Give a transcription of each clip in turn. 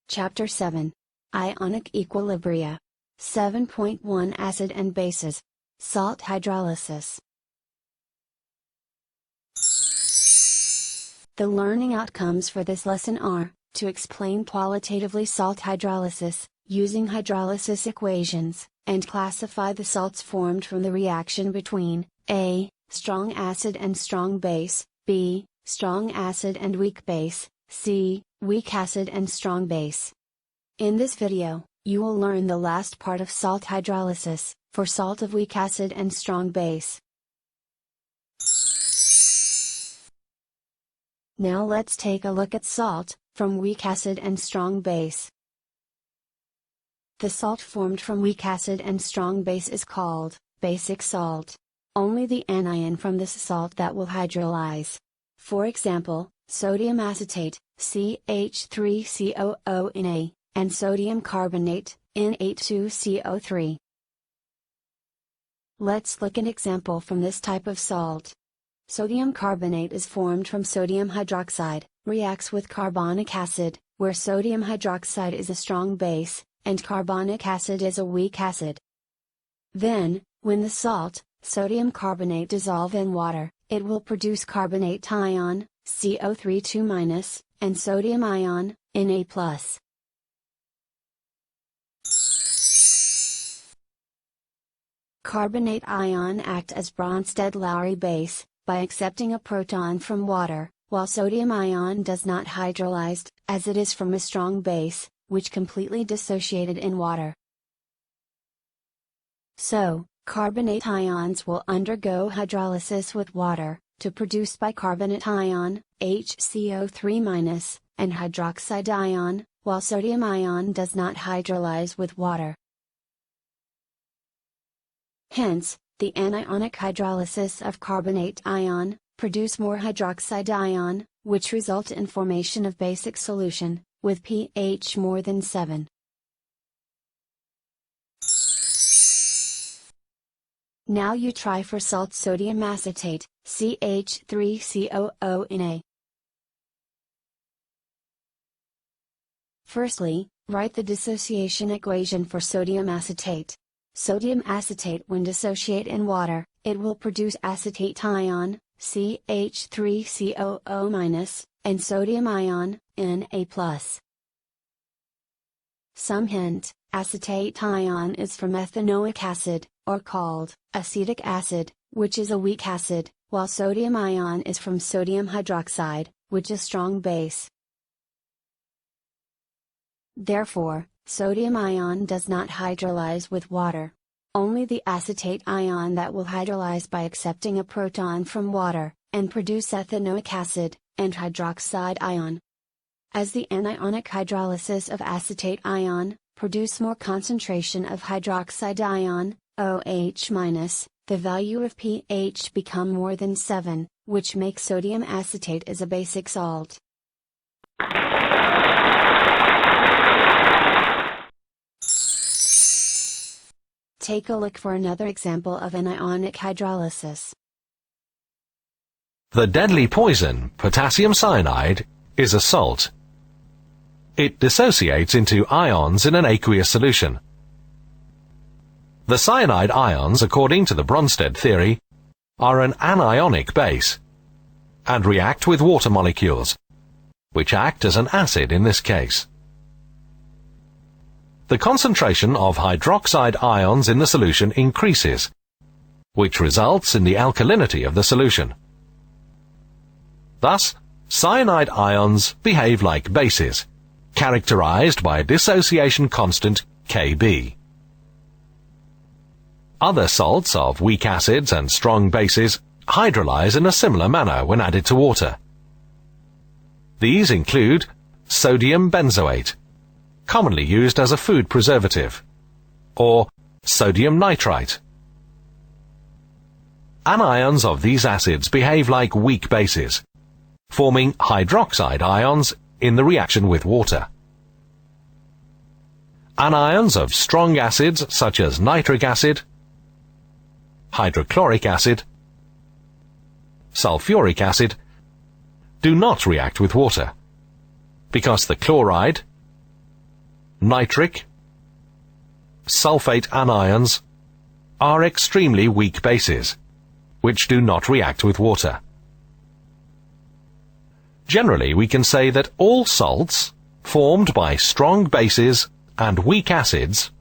Chapter 7. Ionic Equilibria. 7.1 Acid and Bases. Salt hydrolysis. The learning outcomes for this lesson are, to explain qualitatively salt hydrolysis, using hydrolysis equations, and classify the salts formed from the reaction between, A. Strong acid and strong base, B. Strong acid and weak base, C. Weak acid and strong base. In this video, you will learn the last part of salt hydrolysis, for salt of weak acid and strong base. Now let's take a look at salt, from weak acid and strong base. The salt formed from weak acid and strong base is called basic salt. Only the anion from this salt that will hydrolyze. For example, sodium acetate, CH3COO(Na), and sodium carbonate, Na2CO3. Let's look at an example from this type of salt. Sodium carbonate is formed from sodium hydroxide, reacts with carbonic acid, where sodium hydroxide is a strong base, and carbonic acid is a weak acid. Then, when the salt, sodium carbonate dissolve in water, it will produce carbonate ion, CO3 and sodium ion, Na+. Carbonate ion act as Bronsted-Lowry base, by accepting a proton from water, while sodium ion does not hydrolyze, as it is from a strong base, which completely dissociated in water. So, carbonate ions will undergo hydrolysis with water, to produce bicarbonate ion, HCO3-, and hydroxide ion, while sodium ion does not hydrolyze with water. Hence, the anionic hydrolysis of carbonate ion, produce more hydroxide ion, which result in formation of basic solution, with pH more than 7. Now you try for salt sodium acetate, CH3COO(Na). Firstly, write the dissociation equation for sodium acetate. Sodium acetate when dissociate in water, it will produce acetate ion, CH3COO-, and sodium ion, Na+. Some hint: acetate ion is from ethanoic acid, or called acetic acid, which is a weak acid, while sodium ion is from sodium hydroxide, which is strong base. Therefore, sodium ion does not hydrolyze with water. Only the acetate ion that will hydrolyze by accepting a proton from water, and produce ethanoic acid, and hydroxide ion. As the anionic hydrolysis of acetate ion, produce more concentration of hydroxide ion, OH-, the value of pH become more than 7, which makes sodium acetate as a basic salt. Take a look for another example of anionic hydrolysis. The deadly poison, potassium cyanide, is a salt. It dissociates into ions in an aqueous solution. The cyanide ions, according to the Bronsted theory, are an anionic base, and react with water molecules, which act as an acid in this case. The concentration of hydroxide ions in the solution increases, which results in the alkalinity of the solution. Thus, cyanide ions behave like bases, characterized by a dissociation constant Kb. Other salts of weak acids and strong bases hydrolyze in a similar manner when added to water. These include sodium benzoate, commonly used as a food preservative, or sodium nitrite. Anions of these acids behave like weak bases, forming hydroxide ions in the reaction with water. Anions of strong acids such as nitric acid, hydrochloric acid, sulfuric acid, do not react with water, because the chloride, nitric, sulfate anions are extremely weak bases, which do not react with water. Generally, we can say that all salts, formed by strong bases and weak acids,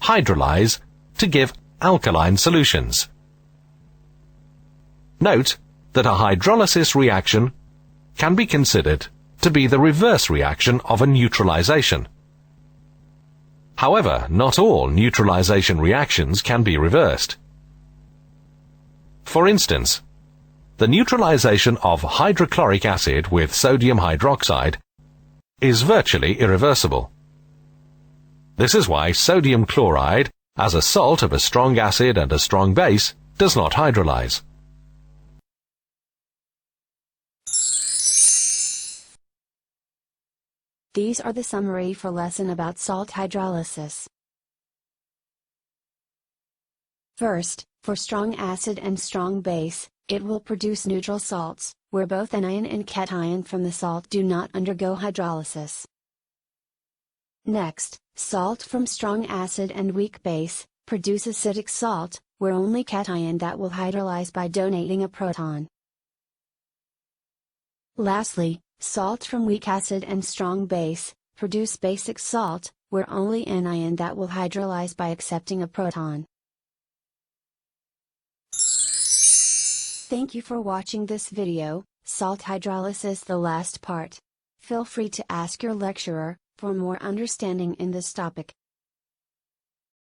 hydrolyze to give alkaline solutions. Note that a hydrolysis reaction can be considered to be the reverse reaction of a neutralization. However, not all neutralization reactions can be reversed. For instance, the neutralization of hydrochloric acid with sodium hydroxide is virtually irreversible. This is why sodium chloride, as a salt of a strong acid and a strong base, does not hydrolyze. These are the summary for lesson about salt hydrolysis. First, for strong acid and strong base, it will produce neutral salts, where both anion and cation from the salt do not undergo hydrolysis. Next, salt from strong acid and weak base, produce acidic salt, where only cation that will hydrolyze by donating a proton. Lastly, salt from weak acid and strong base, produce basic salt, where only anion that will hydrolyze by accepting a proton. Thank you for watching this video, Salt Hydrolysis, the last part. Feel free to ask your lecturer for more understanding in this topic.